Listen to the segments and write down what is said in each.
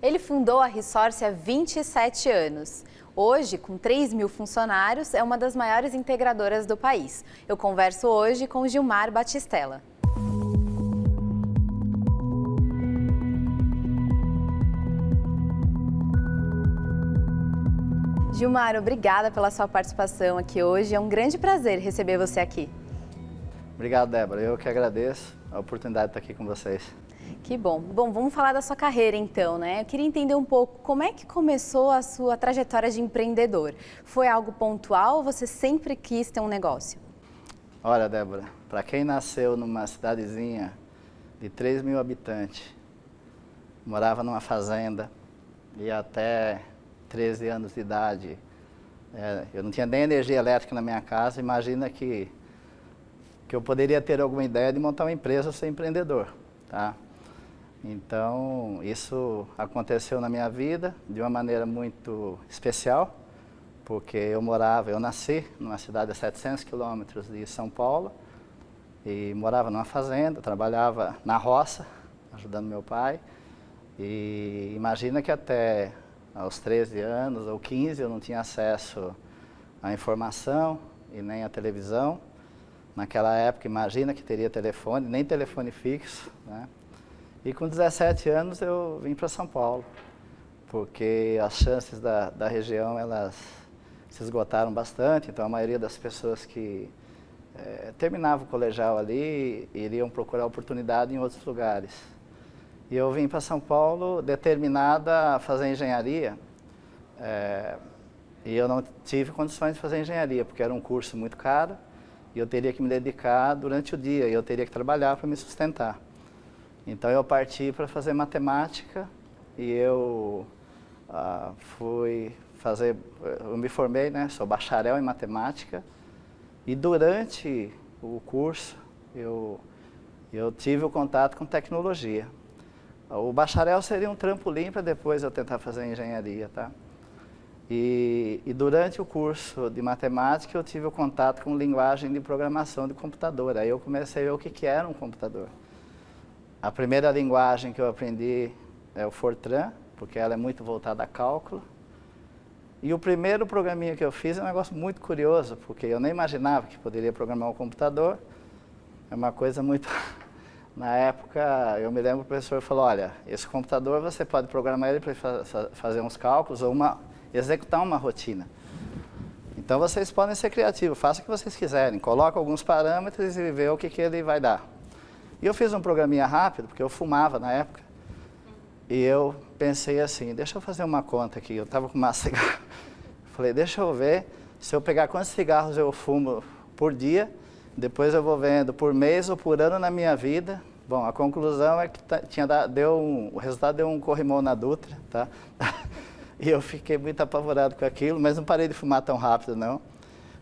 Ele fundou a Resource há 27 anos. Hoje, com 3.000 funcionários, é uma das maiores integradoras do país. Eu converso hoje com Gilmar Batistella. Gilmar, obrigada pela sua participação aqui hoje. É um grande prazer receber você aqui. Obrigado, Débora. Eu que agradeço a oportunidade de estar aqui com vocês. Que bom. Bom, vamos falar da sua carreira então, né? Eu queria entender um pouco como é que começou a sua trajetória de empreendedor. Foi algo pontual ou você sempre quis ter um negócio? Olha, Débora, para quem nasceu numa cidadezinha de 3.000 habitantes, morava numa fazenda e até 13 anos de idade, eu não tinha nem energia elétrica na minha casa, imagina que eu poderia ter alguma ideia de montar uma empresa ser empreendedor, tá? Então, isso aconteceu na minha vida de uma maneira muito especial, porque eu nasci numa cidade a 700 quilômetros de São Paulo e morava numa fazenda, trabalhava na roça, ajudando meu pai. E imagina que até aos 13 anos ou 15 eu não tinha acesso à informação e nem à televisão. Naquela época, imagina que teria telefone, nem telefone fixo, né? E com 17 anos eu vim para São Paulo, porque as chances da região elas se esgotaram bastante, então a maioria das pessoas que terminavam o colegial ali iriam procurar oportunidade em outros lugares. E eu vim para São Paulo determinada a fazer engenharia, e eu não tive condições de fazer engenharia, porque era um curso muito caro, e eu teria que me dedicar durante o dia, e eu teria que trabalhar para me sustentar. Então eu parti para fazer matemática e eu eu me formei, né, sou bacharel em matemática e durante o curso eu tive o contato com tecnologia. O bacharel seria um trampolim para depois eu tentar fazer engenharia, tá? E durante o curso de matemática eu tive o contato com linguagem de programação de computador, aí eu comecei a ver o que era um computador. A primeira linguagem que eu aprendi é o Fortran, porque ela é muito voltada a cálculo. E o primeiro programinha que eu fiz é um negócio muito curioso, porque eu nem imaginava que poderia programar um computador. É uma coisa muito... Na época, eu me lembro que o professor falou, olha, esse computador você pode programar ele para fazer uns cálculos ou executar uma rotina. Então vocês podem ser criativos, façam o que vocês quiserem, coloquem alguns parâmetros e vê o que ele vai dar. E eu fiz um programinha rápido, porque eu fumava na época, e eu pensei assim, deixa eu fazer uma conta aqui, eu estava com uma cigarro, falei, deixa eu ver se eu pegar quantos cigarros eu fumo por dia, depois eu vou vendo por mês ou por ano na minha vida. Bom, a conclusão é que o resultado deu um corrimão na Dutra, tá? E eu fiquei muito apavorado com aquilo, mas não parei de fumar tão rápido, não.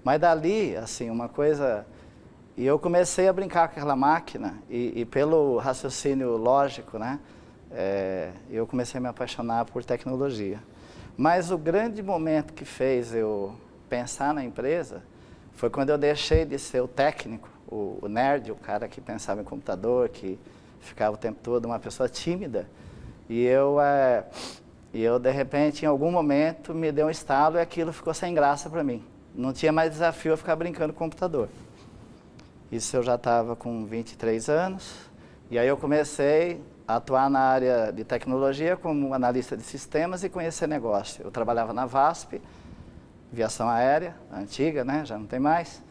Mas dali, assim, uma coisa... E eu comecei a brincar com aquela máquina e pelo raciocínio lógico, né, eu comecei a me apaixonar por tecnologia. Mas o grande momento que fez eu pensar na empresa foi quando eu deixei de ser o técnico, o nerd, o cara que pensava em computador, que ficava o tempo todo uma pessoa tímida. E eu de repente, em algum momento, me deu um estalo e aquilo ficou sem graça para mim. Não tinha mais desafio a ficar brincando com o computador. Isso eu já estava com 23 anos, e aí eu comecei a atuar na área de tecnologia como analista de sistemas e conhecer negócio. Eu trabalhava na VASP, aviação aérea, antiga, né, já não tem mais,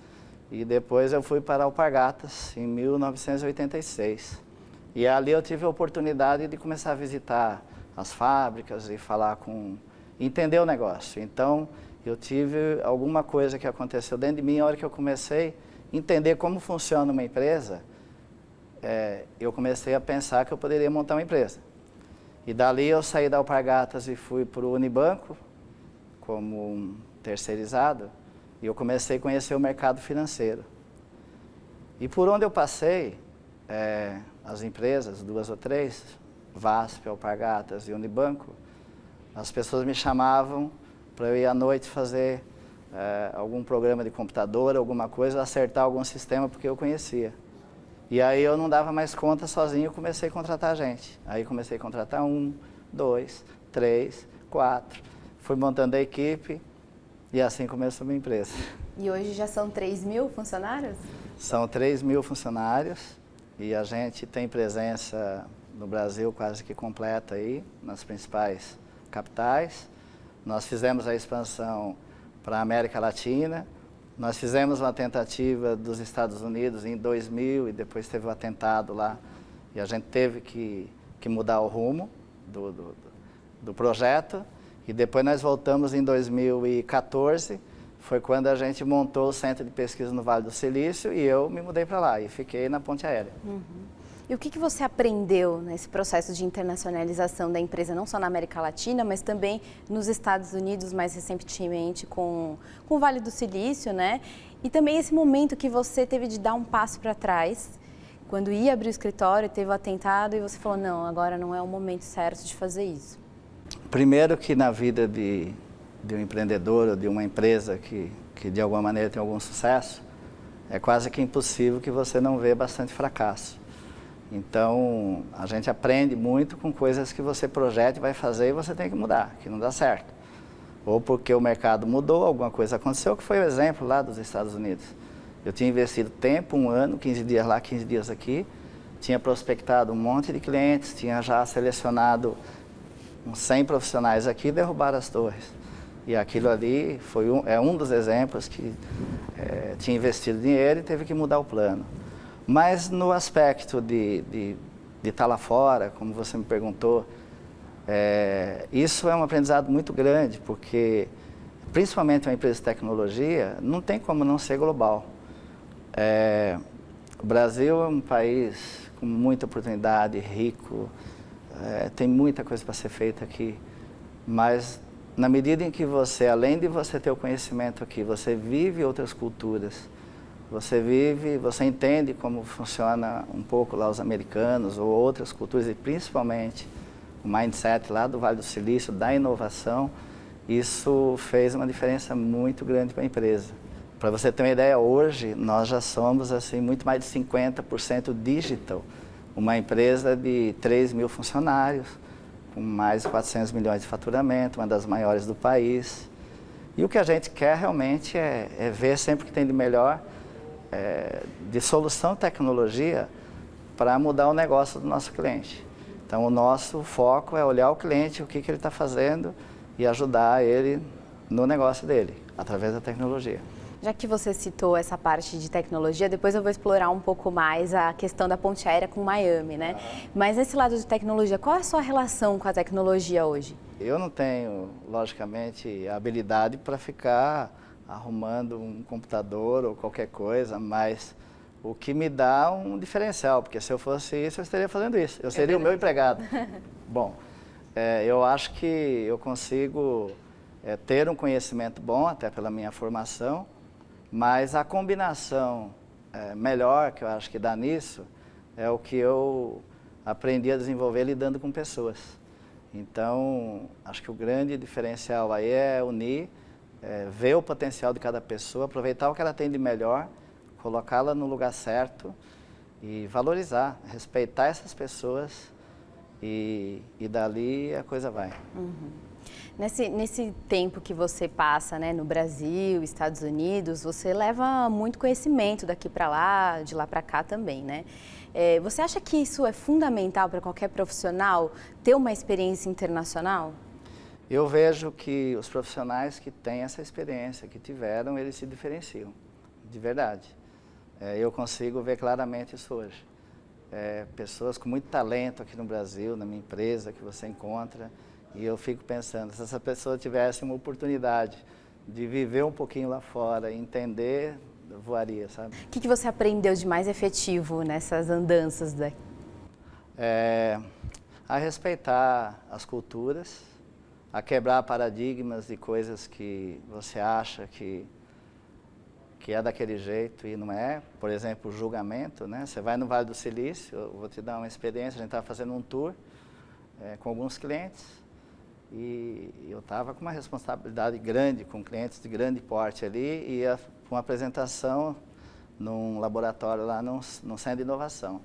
e depois eu fui para Alpargatas em 1986. E ali eu tive a oportunidade de começar a visitar as fábricas e entender o negócio. Então, eu tive alguma coisa que aconteceu dentro de mim, a hora que eu comecei entender como funciona uma empresa, eu comecei a pensar que eu poderia montar uma empresa. E dali eu saí da Alpargatas e fui para o Unibanco, como um terceirizado, e eu comecei a conhecer o mercado financeiro. E por onde eu passei, as empresas, 2 ou 3, VASP, Alpargatas e Unibanco, as pessoas me chamavam para eu ir à noite fazer algum programa de computador, alguma coisa, acertar algum sistema, porque eu conhecia. E aí eu não dava mais conta sozinho, eu comecei a contratar gente. Aí comecei a contratar 1, 2, 3, 4. Fui montando a equipe e assim começou a minha empresa. E hoje já são 3.000 funcionários? São 3.000 funcionários e a gente tem presença no Brasil quase que completa aí, nas principais capitais. Nós fizemos a expansão para a América Latina. Nós fizemos uma tentativa dos Estados Unidos em 2000 e depois teve o atentado lá e a gente teve que mudar o rumo do projeto. E depois nós voltamos em 2014, foi quando a gente montou o Centro de Pesquisa no Vale do Silício e eu me mudei para lá e fiquei na Ponte Aérea. E o que você aprendeu nesse processo de internacionalização da empresa, não só na América Latina, mas também nos Estados Unidos, mais recentemente com o Vale do Silício, né? E também esse momento que você teve de dar um passo para trás, quando ia abrir o escritório, teve o atentado e você falou, não, agora não é o momento certo de fazer isso. Primeiro que na vida de um empreendedor ou de uma empresa que de alguma maneira tem algum sucesso, é quase que impossível que você não vê bastante fracasso. Então, a gente aprende muito com coisas que você projeta e vai fazer e você tem que mudar, que não dá certo. Ou porque o mercado mudou, alguma coisa aconteceu, que foi o exemplo lá dos Estados Unidos. Eu tinha investido tempo, 1 ano, 15 dias lá, 15 dias aqui, tinha prospectado um monte de clientes, tinha já selecionado uns 100 profissionais aqui e derrubaram as torres. E aquilo ali foi um dos exemplos que tinha investido dinheiro e teve que mudar o plano. Mas no aspecto de estar lá fora, como você me perguntou, isso é um aprendizado muito grande, porque principalmente uma empresa de tecnologia não tem como não ser global. O Brasil é um país com muita oportunidade, rico, tem muita coisa para ser feita aqui, mas na medida em que você, além de você ter o conhecimento aqui, você vive outras culturas, você entende como funciona um pouco lá os americanos ou outras culturas e principalmente o mindset lá do Vale do Silício, da inovação, isso fez uma diferença muito grande para a empresa. Para você ter uma ideia, hoje nós já somos assim, muito mais de 50% digital, uma empresa de 3.000 funcionários, com mais de 400 milhões de faturamento, uma das maiores do país. E o que a gente quer realmente é ver sempre o que tem de melhor, de solução tecnologia para mudar o negócio do nosso cliente. Então o nosso foco é olhar o cliente, o que ele está fazendo e ajudar ele no negócio dele, através da tecnologia. Já que você citou essa parte de tecnologia, depois eu vou explorar um pouco mais a questão da ponte aérea com Miami, né? Mas nesse lado de tecnologia, qual é a sua relação com a tecnologia hoje? Eu não tenho, logicamente, a habilidade para ficar arrumando um computador ou qualquer coisa, mas o que me dá um diferencial, porque se eu fosse isso, eu estaria fazendo isso. Eu seria o meu empregado. Bom, eu acho que eu consigo ter um conhecimento bom, até pela minha formação, mas a combinação melhor que eu acho que dá nisso é o que eu aprendi a desenvolver lidando com pessoas. Então, acho que o grande diferencial aí é unir, ver o potencial de cada pessoa, aproveitar o que ela tem de melhor, colocá-la no lugar certo e valorizar, respeitar essas pessoas e dali a coisa vai. Nesse tempo que você passa, né, no Brasil, Estados Unidos, você leva muito conhecimento daqui para lá, de lá para cá também, né? Você acha que isso é fundamental para qualquer profissional, ter uma experiência internacional? Eu vejo que os profissionais que têm essa experiência, que tiveram, eles se diferenciam, de verdade. Eu consigo ver claramente isso hoje. Pessoas com muito talento aqui no Brasil, na minha empresa, que você encontra, e eu fico pensando, se essa pessoa tivesse uma oportunidade de viver um pouquinho lá fora, entender, eu voaria, sabe? O que você aprendeu de mais efetivo nessas andanças daqui? A respeitar as culturas, a quebrar paradigmas de coisas que você acha que é daquele jeito e não é. Por exemplo, o julgamento, né? Você vai no Vale do Silício, eu vou te dar uma experiência, a gente estava fazendo um tour com alguns clientes, e eu estava com uma responsabilidade grande com clientes de grande porte ali e ia com uma apresentação num laboratório lá, num centro de inovação.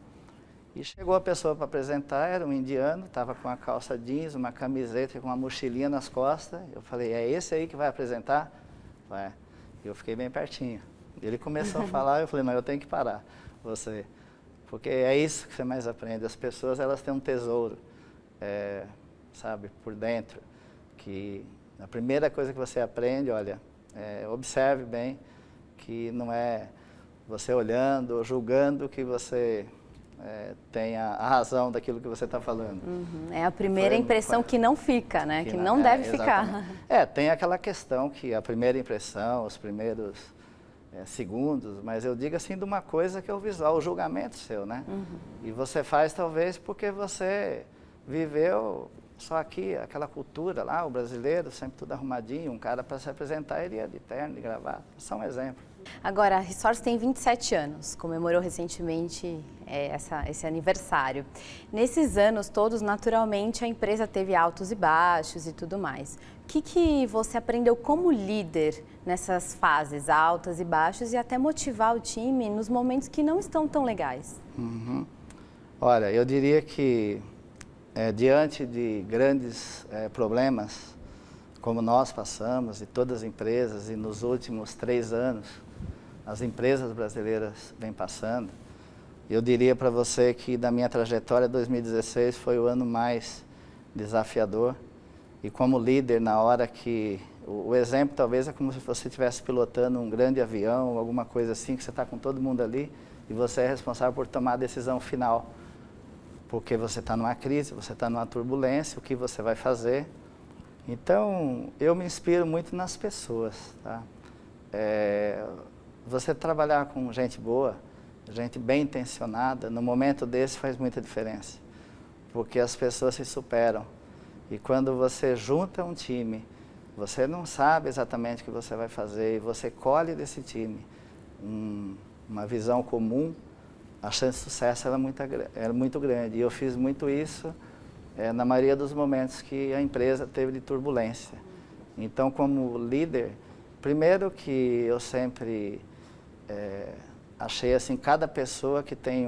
E chegou a pessoa para apresentar, era um indiano, estava com uma calça jeans, uma camiseta com uma mochilinha nas costas. Eu falei, é esse aí que vai apresentar? Vai. Eu fiquei bem pertinho. Ele começou a falar, eu falei, não, eu tenho que parar, você. Porque é isso que você mais aprende. As pessoas, elas têm um tesouro, sabe, por dentro, que a primeira coisa que você aprende, olha, observe bem que não é você olhando ou julgando que você tenha a razão daquilo que você está falando. Uhum. É a primeira impressão que não fica, né? Que não deve ficar. Tem aquela questão que a primeira impressão, os primeiros segundos, mas eu digo assim de uma coisa que é o visual, o julgamento seu, né? Uhum. E você faz talvez porque você viveu só aqui, aquela cultura lá, o brasileiro sempre tudo arrumadinho, um cara para se apresentar ele ia de terno, de gravata, só um exemplo. Agora, a Resource tem 27 anos, comemorou recentemente esse aniversário. Nesses anos todos, naturalmente, a empresa teve altos e baixos e tudo mais. O que você aprendeu como líder nessas fases altas e baixas e até motivar o time nos momentos que não estão tão legais? Uhum. Olha, eu diria que diante de grandes problemas, como nós passamos e todas as empresas, e nos últimos 3 anos, as empresas brasileiras vêm passando, eu diria para você que da minha trajetória, 2016 foi o ano mais desafiador. E como líder, na hora que... O exemplo talvez é como se você estivesse pilotando um grande avião, alguma coisa assim, que você está com todo mundo ali e você é responsável por tomar a decisão final. Porque você está numa crise, você está numa turbulência, o que você vai fazer. Então, eu me inspiro muito nas pessoas, tá? Você trabalhar com gente boa, gente bem intencionada, no momento desse faz muita diferença. Porque as pessoas se superam. E quando você junta um time, você não sabe exatamente o que você vai fazer, e você colhe desse time uma visão comum, a chance de sucesso era muito grande. E eu fiz muito isso na maioria dos momentos que a empresa teve de turbulência. Então, como líder, primeiro que eu sempre achei assim, cada pessoa que tem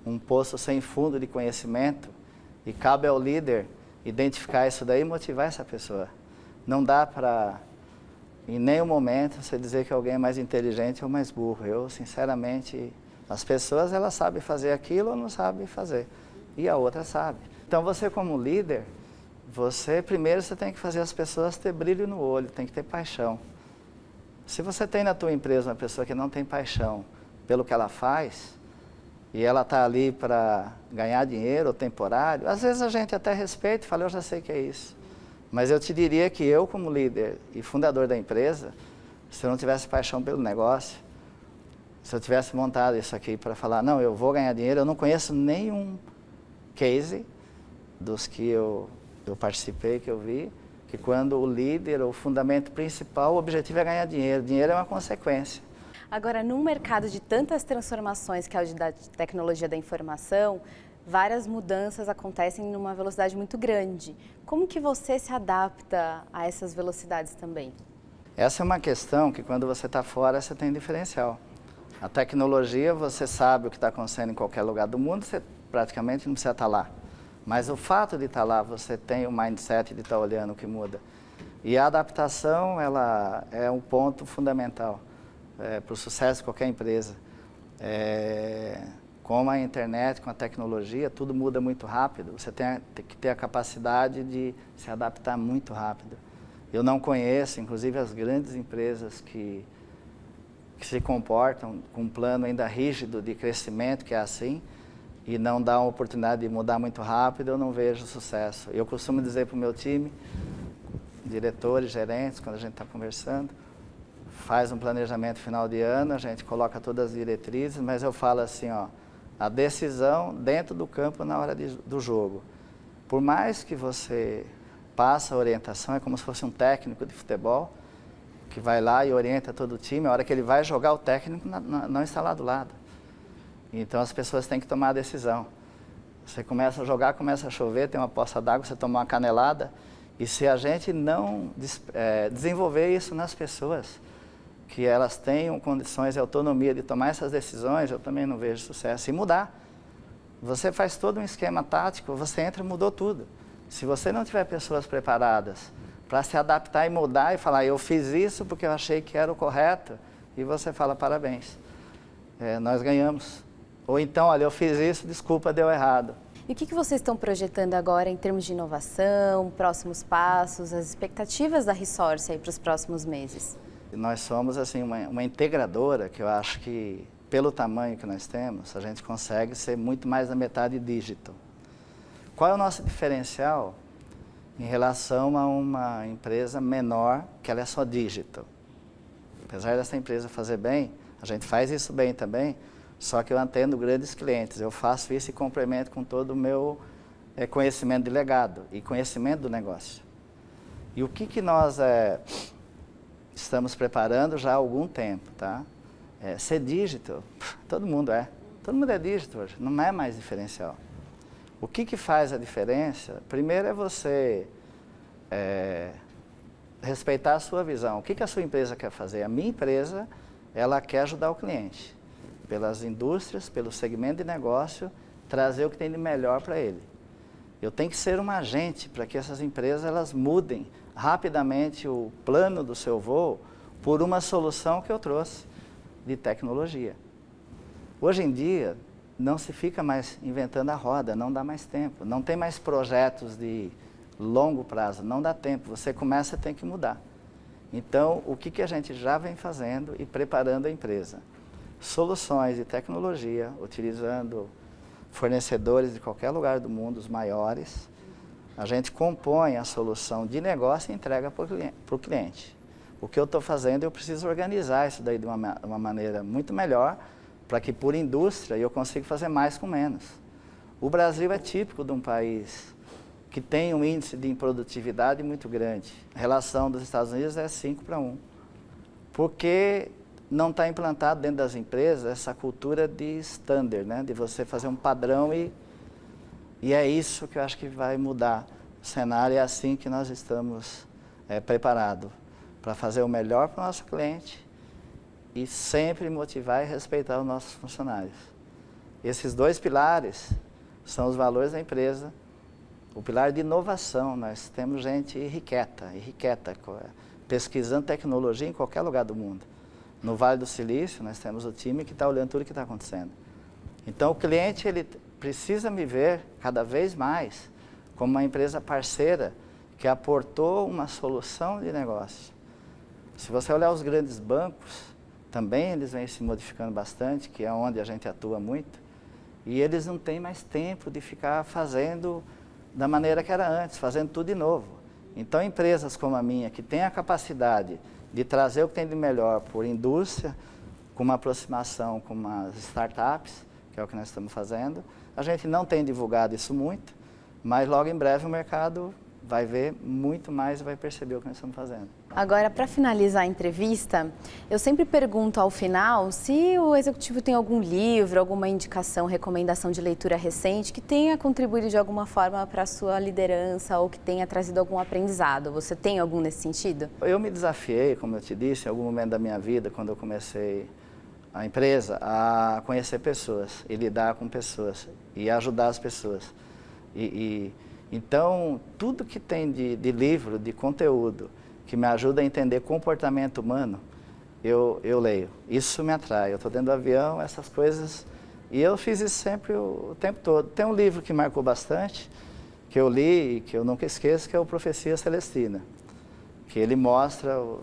um poço sem fundo de conhecimento, e cabe ao líder identificar isso daí e motivar essa pessoa. Não dá para, em nenhum momento, você dizer que alguém é mais inteligente ou mais burro. Eu, sinceramente, as pessoas, elas sabem fazer aquilo ou não sabem fazer. E a outra sabe. Então, você como líder, primeiro você tem que fazer as pessoas ter brilho no olho, tem que ter paixão. Se você tem na tua empresa uma pessoa que não tem paixão pelo que ela faz, e ela está ali para ganhar dinheiro ou temporário, às vezes a gente até respeita e fala, eu já sei que é isso. Mas eu te diria que eu, como líder e fundador da empresa, se eu não tivesse paixão pelo negócio, se eu tivesse montado isso aqui para falar, não, eu vou ganhar dinheiro, eu não conheço nenhum case dos que eu participei, que eu vi, que quando o líder, o fundamento principal, o objetivo é ganhar dinheiro. Dinheiro é uma consequência. Agora, num mercado de tantas transformações que é o da tecnologia da informação, várias mudanças acontecem numa velocidade muito grande. Como que você se adapta a essas velocidades também? Essa é uma questão que quando você está fora, você tem diferencial. A tecnologia, você sabe o que está acontecendo em qualquer lugar do mundo, você praticamente não precisa estar lá. Mas o fato de estar lá, você tem o mindset de estar olhando o que muda. E a adaptação, ela é um ponto fundamental para o sucesso de qualquer empresa. Com a internet, com a tecnologia, tudo muda muito rápido. Você tem que ter a capacidade de se adaptar muito rápido. Eu não conheço, inclusive, as grandes empresas que se comportam com um plano ainda rígido de crescimento, que é assim, e não dá uma oportunidade de mudar muito rápido, eu não vejo sucesso. Eu costumo dizer para o meu time, diretores, gerentes, quando a gente está conversando, faz um planejamento final de ano, a gente coloca todas as diretrizes, mas eu falo assim, ó, a decisão dentro do campo na hora do jogo. Por mais que você passe a orientação, é como se fosse um técnico de futebol, que vai lá e orienta todo o time, a hora que ele vai jogar, o técnico não está lá do lado. Então as pessoas têm que tomar a decisão. Você começa a jogar, começa a chover, tem uma poça d'água, você toma uma canelada, e se a gente não desenvolver isso nas pessoas, que elas tenham condições e autonomia de tomar essas decisões, eu também não vejo sucesso. E mudar. Você faz todo um esquema tático, você entra e mudou tudo. Se você não tiver pessoas preparadas para se adaptar e mudar e falar, eu fiz isso porque eu achei que era o correto, e você fala, parabéns, nós ganhamos. Ou então, olha, eu fiz isso, desculpa, deu errado. E o que vocês estão projetando agora em termos de inovação, próximos passos, as expectativas da Resource aí para os próximos meses? Nós somos assim, uma integradora que eu acho que, pelo tamanho que nós temos, a gente consegue ser muito mais da metade digital. Qual é o nosso diferencial em relação a uma empresa menor, que ela é só digital? Apesar dessa empresa fazer bem, a gente faz isso bem também, só que eu atendo grandes clientes, eu faço isso e complemento com todo o meu conhecimento de legado e conhecimento do negócio. E o que nós estamos preparando já há algum tempo, tá? Ser digital, todo mundo é digital hoje, não é mais diferencial. O que faz a diferença? Primeiro é você respeitar a sua visão. O que a sua empresa quer fazer? A minha empresa, ela quer ajudar o cliente, pelas indústrias, pelo segmento de negócio, trazer o que tem de melhor para ele. Eu tenho que ser um agente para que essas empresas elas mudem rapidamente o plano do seu voo por uma solução que eu trouxe de tecnologia. Hoje em dia, não se fica mais inventando a roda, não dá mais tempo. Não tem mais projetos de longo prazo, não dá tempo. Você começa a ter que mudar. Então, o que a gente já vem fazendo e preparando a empresa? Soluções de tecnologia, utilizando fornecedores de qualquer lugar do mundo, os maiores. A gente compõe a solução de negócio e entrega para o cliente. O que eu estou fazendo, eu preciso organizar isso daí de uma maneira muito melhor, para que por indústria eu consiga fazer mais com menos. O Brasil é típico de um país que tem um índice de improdutividade muito grande. A relação dos Estados Unidos é 5:1. Porque não está implantado dentro das empresas essa cultura de standard, né? De você fazer um padrão e é isso que eu acho que vai mudar o cenário. É assim que nós estamos preparados para fazer o melhor para o nosso cliente e sempre motivar e respeitar os nossos funcionários. Esses dois pilares são os valores da empresa. O pilar de inovação, nós temos gente irrequieta, pesquisando tecnologia em qualquer lugar do mundo. No Vale do Silício, nós temos o time que está olhando tudo o que está acontecendo. Então, o cliente ele precisa me ver cada vez mais como uma empresa parceira que aportou uma solução de negócio. Se você olhar os grandes bancos, também eles vêm se modificando bastante, que é onde a gente atua muito, e eles não têm mais tempo de ficar fazendo da maneira que era antes, fazendo tudo de novo. Então, empresas como a minha, que têm a capacidade de trazer o que tem de melhor por indústria, com uma aproximação com as startups, que é o que nós estamos fazendo. A gente não tem divulgado isso muito, mas logo em breve o mercado vai ver muito mais e vai perceber o que nós estamos fazendo. Agora, para finalizar a entrevista, eu sempre pergunto ao final se o executivo tem algum livro, alguma indicação, recomendação de leitura recente que tenha contribuído de alguma forma para a sua liderança ou que tenha trazido algum aprendizado. Você tem algum nesse sentido? Eu me desafiei, como eu te disse, em algum momento da minha vida, quando eu comecei a empresa, a conhecer pessoas e lidar com pessoas e ajudar as pessoas. Então, tudo que tem de livro, de conteúdo, que me ajuda a entender comportamento humano, eu leio. Isso me atrai. Eu estou dentro do avião, essas coisas, e eu fiz isso sempre o tempo todo. Tem um livro que marcou bastante, que eu li e que eu nunca esqueço, que é o Profecia Celestina, que ele mostra os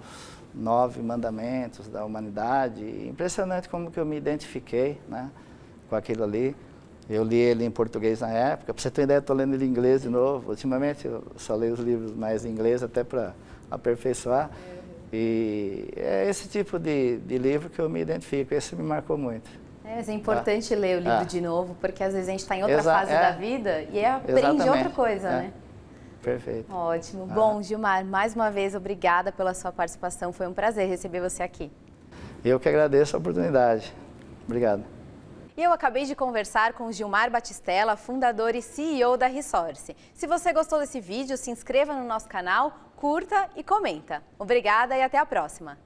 9 mandamentos da humanidade. Impressionante como que eu me identifiquei, né, com aquilo ali. Eu li ele em português na época. Para você ter ideia, estou lendo ele em inglês de novo. Ultimamente eu só leio os livros mais em inglês, até para aperfeiçoar. E é esse tipo de livro que eu me identifico. Esse me marcou muito. Mas é importante ler o livro de novo, porque às vezes a gente está em outra fase da vida e aprende outra coisa, né? Perfeito. Ótimo. Bom, Gilmar, mais uma vez, obrigada pela sua participação. Foi um prazer receber você aqui. Eu que agradeço a oportunidade. Obrigado. E eu acabei de conversar com o Gilmar Batistella, fundador e CEO da Resource. Se você gostou desse vídeo, se inscreva no nosso canal, curta e comenta. Obrigada e até a próxima!